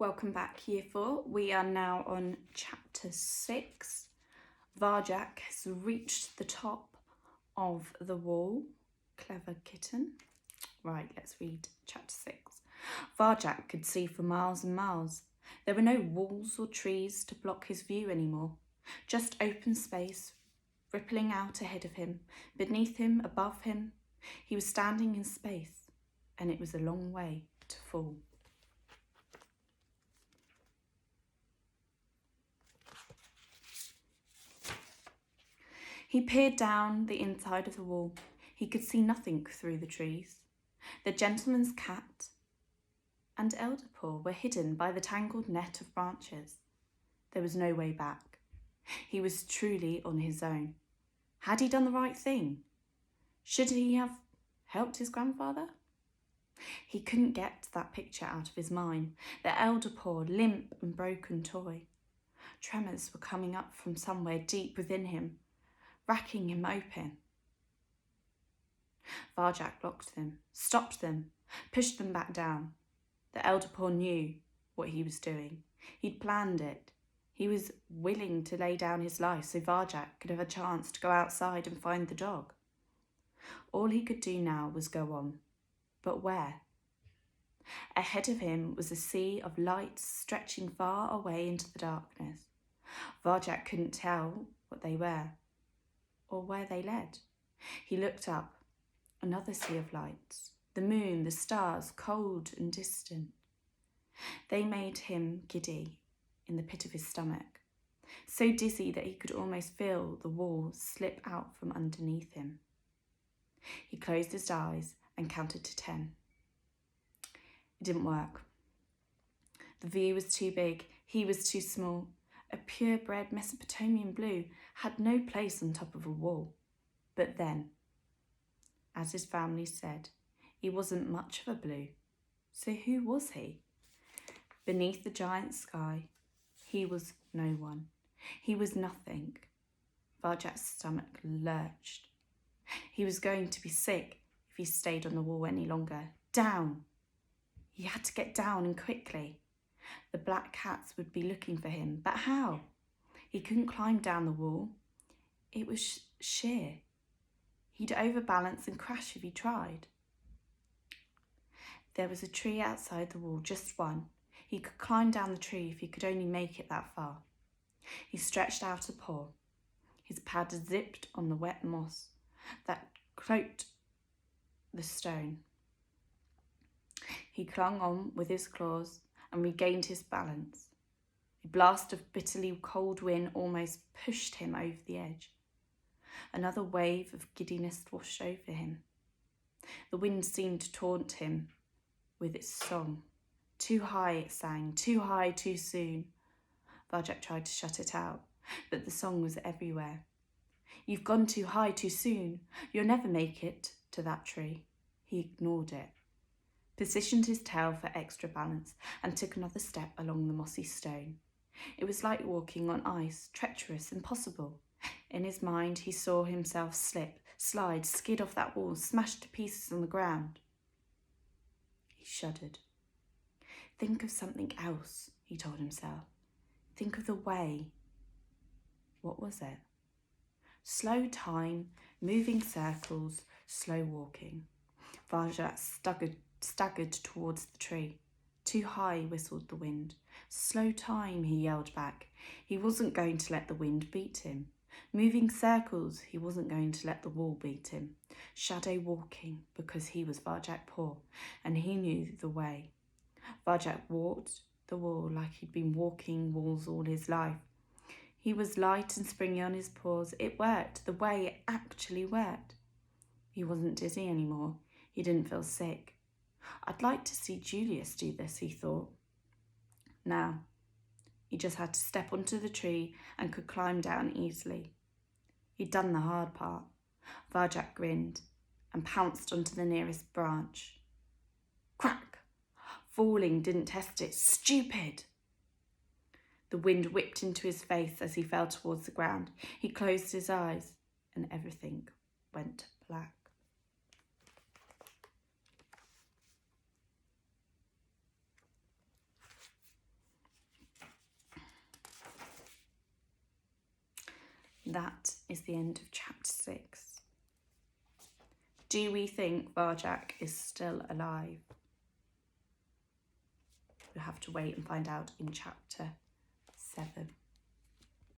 Welcome back, Year 4. We are now on Chapter 6. Varjak has reached the top of the wall. Clever kitten. Right, let's read Chapter 6. Varjak could see for miles and miles. There were no walls or trees to block his view anymore. Just open space, rippling out ahead of him, beneath him, above him. He was standing in space, and it was a long way to fall. He peered down the inside of the wall. He could see nothing through the trees. The gentleman's cat and elder paw were hidden by the tangled net of branches. There was no way back. He was truly on his own. Had he done the right thing? Should he have helped his grandfather? He couldn't get that picture out of his mind. The elder paw, limp and broken toy. Tremors were coming up from somewhere deep within him, racking him open. Varjak blocked them, stopped them, pushed them back down. The elder paw knew what he was doing. He'd planned it. He was willing to lay down his life so Varjak could have a chance to go outside and find the dog. All he could do now was go on. But where? Ahead of him was a sea of lights stretching far away into the darkness. Varjak couldn't tell what they were or where they led. He looked up. Another sea of lights. The moon, the stars, cold and distant. They made him giddy in the pit of his stomach, so dizzy that he could almost feel the wall slip out from underneath him. He closed his eyes and counted to 10. It didn't work. The view was too big. He was too small. A purebred Mesopotamian blue had no place on top of a wall. But then, as his family said, he wasn't much of a blue. So who was he? Beneath the giant sky, he was no one. He was nothing. Varjak's stomach lurched. He was going to be sick if he stayed on the wall any longer. Down! He had to get down and quickly. The black cats would be looking for him, but how? He couldn't climb down the wall. It was sheer. He'd overbalance and crash if he tried. There was a tree outside the wall, just one. He could climb down the tree if he could only make it that far. He stretched out a paw. His pad zipped on the wet moss that cloaked the stone. He clung on with his claws and regained his balance. A blast of bitterly cold wind almost pushed him over the edge. Another wave of giddiness washed over him. The wind seemed to taunt him with its song. Too high it sang, too high too soon. Varjak tried to shut it out, but the song was everywhere. You've gone too high too soon. You'll never make it to that tree. He ignored it, positioned his tail for extra balance, and took another step along the mossy stone. It was like walking on ice, treacherous, impossible. In his mind, he saw himself slip, slide, skid off that wall, smashed to pieces on the ground. He shuddered. Think of something else, he told himself. Think of the way. What was it? Slow time, moving circles, slow walking. Varjak staggered towards the tree. Too high, whistled the wind. Slow time, he yelled back. He wasn't going to let the wind beat him. Moving circles, he wasn't going to let the wall beat him. Shadow walking, because he was Varjak Paw, and he knew the way. Varjak walked the wall like he'd been walking walls all his life. He was light and springy on his paws. It worked. The way actually worked. He wasn't dizzy anymore. He didn't feel sick. I'd like to see Julius do this, he thought. Now, he just had to step onto the tree and could climb down easily. He'd done the hard part. Varjak grinned and pounced onto the nearest branch. Crack! Falling didn't test it. Stupid! The wind whipped into his face as he fell towards the ground. He closed his eyes and everything went black. That is the end of chapter 6. Do we think Varjak is still alive? We'll have to wait and find out in chapter 7.